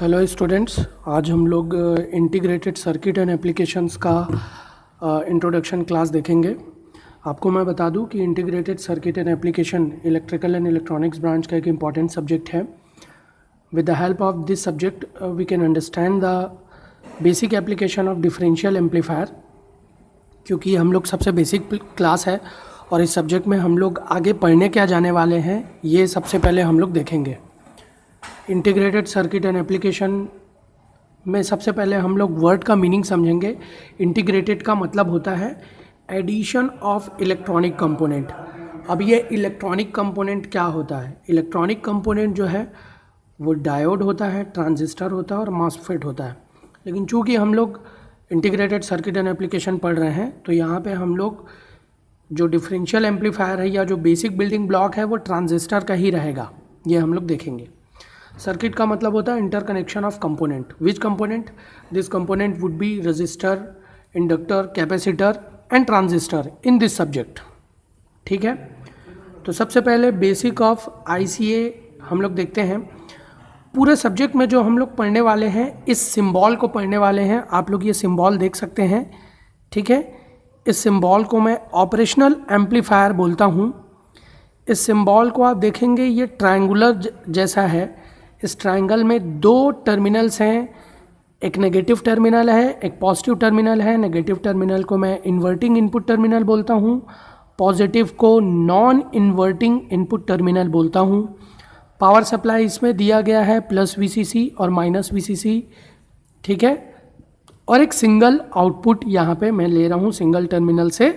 Hello students, आज हम लोग इंटीग्रेटेड सर्किट एंड एप्लीकेशंस का इंट्रोडक्शन क्लास देखेंगे। आपको मैं बता दूं कि integrated circuit and application electrical and electronics branch का एक इम्पॉर्टेंट सब्जेक्ट है। With the help of this subject we can understand the basic application of differential amplifier, क्योंकि हम लोग सबसे बेसिक क्लास है और इस सब्जेक्ट में हम लोग आगे पढ़ने क्या जाने वाले हैं ये सबसे पहले हम लोग देखेंगे। इंटीग्रेटेड सर्किट एंड एप्लीकेशन में सबसे पहले हम लोग वर्ड का मीनिंग समझेंगे। इंटीग्रेटेड का मतलब होता है एडिशन ऑफ इलेक्ट्रॉनिक कंपोनेंट। अब ये इलेक्ट्रॉनिक कंपोनेंट क्या होता है? इलेक्ट्रॉनिक कंपोनेंट जो है वो डायोड होता है, ट्रांजिस्टर होता है और मॉसफेट होता है। लेकिन चूंकि हम लोग इंटीग्रेटेड सर्किट एंड एप्लीकेशन पढ़ रहे हैं तो यहाँ पे हम लोग जो डिफरेंशियल एम्पलीफायर है या जो बेसिक बिल्डिंग ब्लॉक है वो ट्रांजिस्टर का ही रहेगा, ये हम लोग देखेंगे। सर्किट का मतलब होता है interconnection of component. Which component? This component would be register, inductor, capacitor and transistor in this subject. ठीक है, तो सबसे पहले बेसिक ऑफ आईसीए हम लोग देखते हैं। पूरे सब्जेक्ट में जो हम लोग पढ़ने वाले हैं इस सिंबल को पढ़ने वाले हैं। आप लोग ये सिंबल देख सकते हैं, ठीक है। इस सिंबल को मैं ऑपरेशनल एम्पलीफायर बोलता हूँ। इस सिंबल को आप देखेंगे ये ट्रायंगुलर जैसा है। इस ट्रायंगल में दो टर्मिनल्स हैं, एक नेगेटिव टर्मिनल है, एक पॉजिटिव टर्मिनल है। नेगेटिव टर्मिनल को मैं इन्वर्टिंग इनपुट टर्मिनल बोलता हूँ, पॉजिटिव को नॉन इन्वर्टिंग इनपुट टर्मिनल बोलता हूँ। पावर सप्लाई इसमें दिया गया है प्लस वीसीसी और माइनस वीसीसी, ठीक है। और एक सिंगल आउटपुट यहाँ पे मैं ले रहा हूँ सिंगल टर्मिनल से,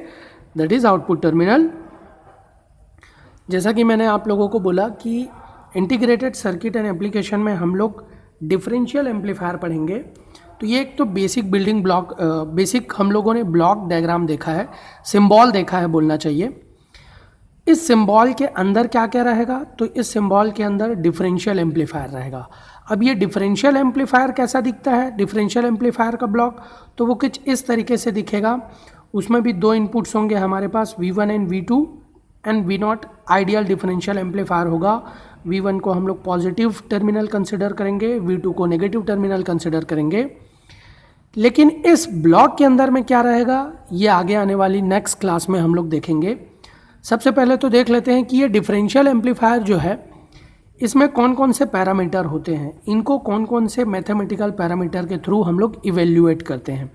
दैट इज आउटपुट टर्मिनल। जैसा कि मैंने आप लोगों को बोला कि इंटीग्रेटेड सर्किट एंड एप्लीकेशन में हम लोग डिफरेंशियल एम्पलीफायर पढ़ेंगे। तो ये एक तो बेसिक बिल्डिंग ब्लॉक, बेसिक हम लोगों ने ब्लॉक डायग्राम देखा है, सिंबल देखा है बोलना चाहिए। इस सिंबल के अंदर क्या क्या रहेगा? तो इस सिंबल के अंदर डिफरेंशियल एम्पलीफायर रहेगा। अब ये डिफरेंशियल एम्पलीफायर कैसा दिखता है? डिफरेंशियल एम्पलीफायर का ब्लॉक तो वो कुछ इस तरीके से दिखेगा। उसमें भी दो इनपुट्स होंगे हमारे पास, V1 and V2 and V0 ideal differential amplifier होगा। V1 को हम लोग पॉजिटिव टर्मिनल कंसिडर करेंगे, V2 को नेगेटिव टर्मिनल कंसिडर करेंगे। लेकिन इस ब्लॉक के अंदर में क्या रहेगा ये आगे आने वाली नेक्स्ट क्लास में हम लोग देखेंगे। सबसे पहले तो देख लेते हैं कि ये डिफरेंशियल एम्पलीफायर जो है इसमें कौन कौन से पैरामीटर होते हैं, इनको कौन कौन से मैथमेटिकल पैरामीटर के थ्रू हम लोग इवेल्युएट करते हैं।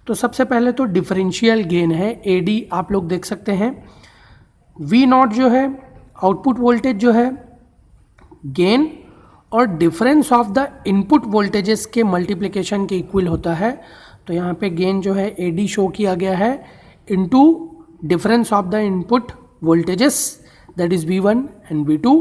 तो सबसे पहले तो डिफरेंशियल गेन है, AD आप लोग देख सकते हैं। V0 जो है आउटपुट वोल्टेज जो है, गेन और difference of the input voltages के मल्टीप्लिकेशन के इक्वल होता है। तो यहाँ पे गेन जो है AD शो किया गया है into difference of the input voltages, that is V1 and V2।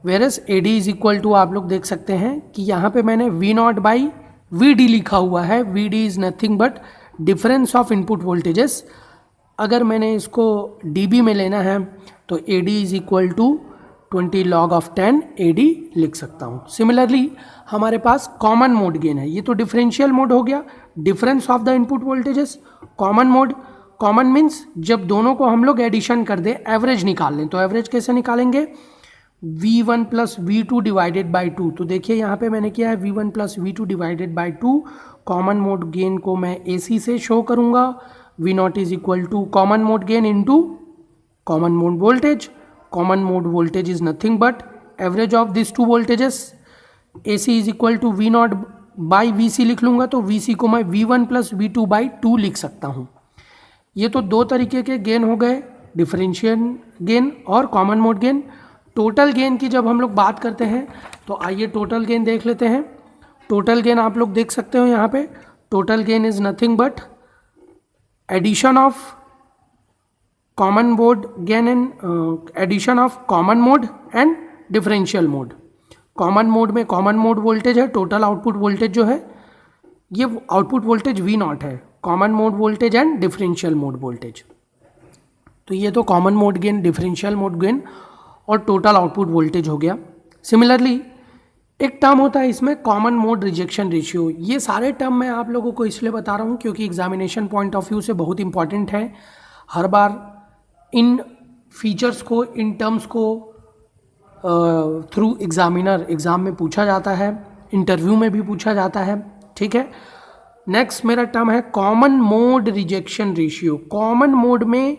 Whereas AD is equal to आप लोग देख सकते हैं कि यहाँ पे मैंने V0 बाई VD लिखा हुआ है। VD is nothing but difference of input voltages. अगर मैंने इसको dB में लेना है तो AD is equal to 20 log of 10 AD लिख सकता हूँ। सिमिलरली हमारे पास कॉमन मोड गेन है, ये तो डिफरेंशियल मोड हो गया, difference of the input voltages. Common mode, common means जब दोनों को हम लोग एडिशन कर दें, एवरेज निकाल लें। तो एवरेज कैसे निकालेंगे? V1 plus V2 divided by 2। तो देखिए यहाँ पे मैंने किया है V1 plus V2 divided by 2। Common mode gain को मैं AC से शो करूँगा। V0 is equal to common mode gain into common mode voltage. Common mode voltage is nothing but average of this two voltages. AC is equal to V0 by VC लिख लूँगा, तो VC को मैं V1 plus V2 by 2 लिख सकता हूँ। ये तो दो तरीके के गेन हो गए, डिफरेंशियल गेन और common mode gain. Total gain की जब हम लोग बात करते हैं तो आइए टोटल गेन देख लेते हैं। टोटल गेन आप लोग देख सकते हो यहाँ पे, total gain is nothing but addition of common mode gain and addition of common mode and differential mode. Common mode में कॉमन मोड वोल्टेज है, टोटल आउटपुट वोल्टेज जो है ये आउटपुट वोल्टेज V0 है, common mode voltage and differential mode voltage. तो ये तो common mode gain, differential mode gain और टोटल आउटपुट वोल्टेज हो गया। सिमिलरली एक टर्म होता है इसमें कॉमन मोड रिजेक्शन रेशियो। ये सारे टर्म मैं आप लोगों को इसलिए बता रहा हूँ क्योंकि एग्जामिनेशन पॉइंट ऑफ व्यू से बहुत इंपॉर्टेंट है। हर बार इन फीचर्स को, इन टर्म्स को थ्रू एग्जामिनर, एग्ज़ाम में पूछा जाता है, इंटरव्यू में भी पूछा जाता है, ठीक है। नेक्स्ट मेरा टर्म है common mode rejection ratio. Common mode में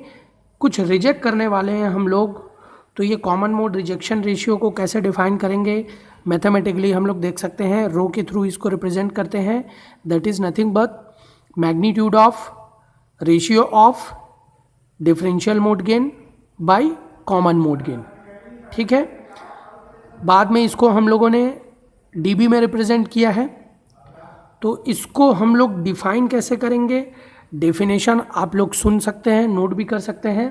कुछ रिजेक्ट करने वाले हैं हम लोग, तो ये कॉमन मोड रिजेक्शन रेशियो को कैसे डिफाइन करेंगे मैथमेटिकली हम लोग देख सकते हैं, रो के थ्रू इसको रिप्रेजेंट करते हैं। That is nothing but magnitude of ratio of differential mode gain by common mode gain, ठीक है। बाद में इसको हम लोगों ने डीबी में रिप्रेजेंट किया है, तो इसको हम लोग डिफाइन कैसे करेंगे, डेफिनेशन आप लोग सुन सकते हैं, नोट भी कर सकते हैं।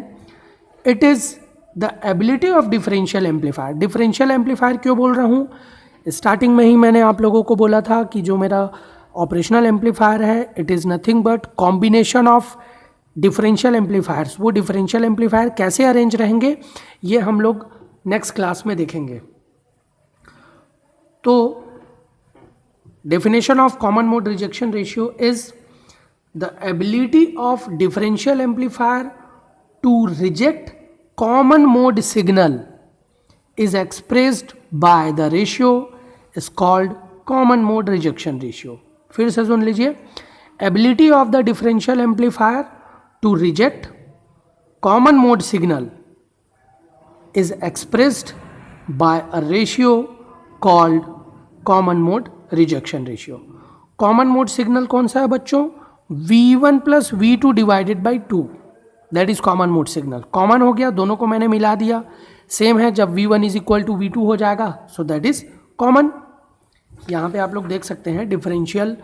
It is the ability of differential amplifier. Differential amplifier क्यों बोल रहा हूँ, स्टार्टिंग में ही मैंने आप लोगों को बोला था कि जो मेरा ऑपरेशनल एम्पलीफायर है it is nothing but combination of differential amplifiers. वो डिफरेंशियल एम्पलीफायर कैसे अरेंज रहेंगे ये हम लोग नेक्स्ट क्लास में देखेंगे। तो definition of common mode rejection ratio is the ability of differential amplifier to reject common mode signal is expressed by the ratio is called common mode rejection ratio। फिर से सुन लीजिए, ability of the differential amplifier to reject common mode signal is expressed by a ratio called common mode rejection ratio. Common mode signal कौन सा है बच्चों, V1 plus V2 divided by 2, that is common mode signal. Common हो गया, दोनों को मैंने मिला दिया, सेम है, जब V1 is equal to V2 हो जाएगा सो दैट इज कॉमन। यहाँ पे आप लोग देख सकते हैं डिफरेंशियल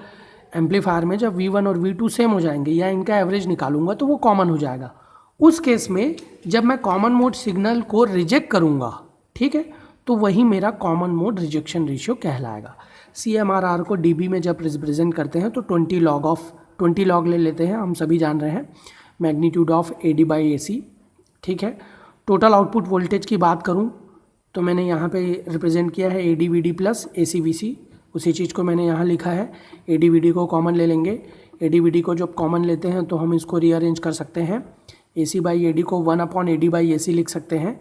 एम्पलीफायर में जब V1 और V2 सेम हो जाएंगे या इनका एवरेज निकालूंगा तो वो कॉमन हो जाएगा। उस केस में जब मैं कॉमन मोड सिग्नल को रिजेक्ट करूँगा, ठीक है, तो वही मेरा कॉमन मोड रिजेक्शन रेशियो कहलाएगा। CMRR को डीबी में जब रिप्रेजेंट करते हैं तो 20 लॉग ले लेते हैं, हम सभी जान रहे हैं, magnitude of AD by AC, ठीक है। टोटल आउटपुट वोल्टेज की बात करूं तो मैंने यहाँ पे रिप्रेजेंट किया है AD/VD प्लस AC/VC, उसी चीज़ को मैंने यहाँ लिखा है। AD/VD को कॉमन ले लेंगे, AD/VD को जब कॉमन लेते हैं तो हम इसको रीअरेंज कर सकते हैं, AC/AD को 1/AD/AC लिख सकते हैं।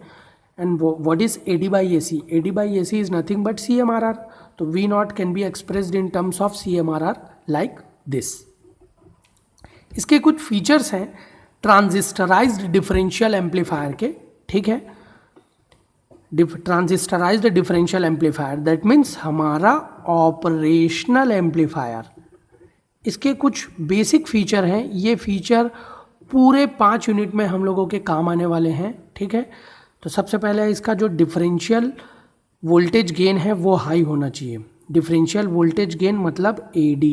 And what is AD/AC? AD/AC is nothing but CMRR. तो V0 can be expressed in terms of CMRR like this. इसके कुछ फीचर्स हैं ट्रांजिस्टराइज्ड डिफरेंशियल एम्पलीफायर के, ठीक है। ट्रांजिस्टराइज्ड डिफरेंशियल एम्पलीफायर दैट मीन्स हमारा ऑपरेशनल एम्पलीफायर, इसके कुछ बेसिक फीचर हैं। ये फीचर पूरे 5 यूनिट में हम लोगों के काम आने वाले हैं, ठीक है। तो सबसे पहले इसका जो डिफरेंशियल वोल्टेज गेन है वो हाई होना चाहिए। डिफरेंशियल वोल्टेज गेन मतलब AD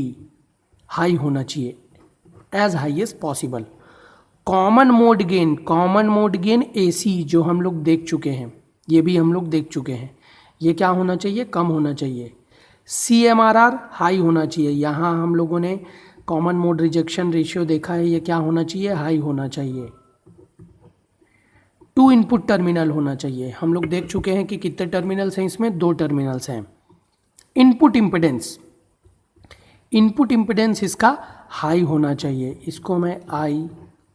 हाई होना चाहिए, as high as possible. Common mode gain AC जो हम लोग देख चुके हैं, ये भी हम लोग देख चुके हैं, ये क्या होना चाहिए, कम होना चाहिए। CMRR हाई होना चाहिए, यहाँ हम लोगों ने कॉमन मोड रिजेक्शन रेशियो देखा है, ये क्या होना चाहिए, हाई होना चाहिए। 2 इनपुट टर्मिनल होना चाहिए, हम लोग देख चुके हैं कि कितने टर्मिनल्स हैं इसमें, 2 टर्मिनल्स हैं। इनपुट इम्पिडेंस इसका हाई होना चाहिए, इसको मैं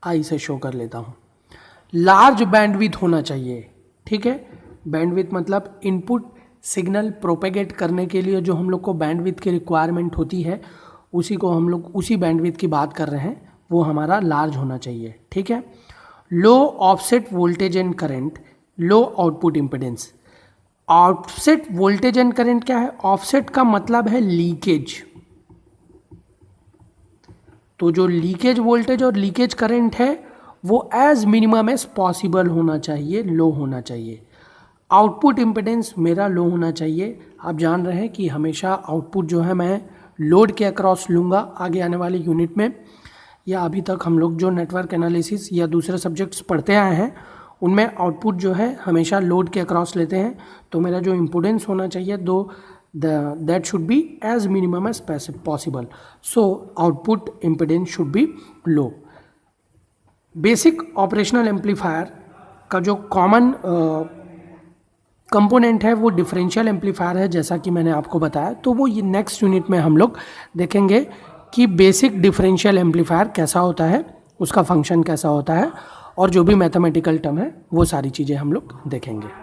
आई से शो कर लेता हूँ। लार्ज बैंडविड्थ होना चाहिए, ठीक है। बैंडविड्थ मतलब इनपुट सिग्नल प्रोपेगेट करने के लिए जो हम लोग को बैंडविड्थ की रिक्वायरमेंट होती है, उसी को हम लोग उसी बैंडविड्थ की बात कर रहे हैं, वो हमारा लार्ज होना चाहिए, ठीक है। Low offset voltage and current, low output impedance. Offset voltage and current क्या है, ऑफसेट का मतलब है लीकेज, तो जो लीकेज वोल्टेज और लीकेज करंट है वो एज मिनिमम एज पॉसिबल होना चाहिए, लो होना चाहिए। आउटपुट इम्पिडेंस मेरा लो होना चाहिए। आप जान रहे हैं कि हमेशा आउटपुट जो है मैं लोड के अक्रॉस लूँगा आगे आने वाले यूनिट में, या अभी तक हम लोग जो नेटवर्क एनालिसिस या दूसरे सब्जेक्ट्स पढ़ते आए हैं उनमें आउटपुट जो है हमेशा लोड के अक्रॉस लेते हैं। तो मेरा जो इम्पिडेंस होना चाहिए that should be as minimum as possible, so output impedance should be low। Basic operational amplifier का जो कॉमन कंपोनेंट है वो डिफरेंशियल एम्पलीफायर है, जैसा कि मैंने आपको बताया। तो वो ये नेक्स्ट यूनिट में हम लोग देखेंगे कि बेसिक डिफरेंशियल एम्पलीफायर कैसा होता है, उसका फंक्शन कैसा होता है, और जो भी मैथमेटिकल टर्म है वो सारी चीज़ें हम लोग देखेंगे।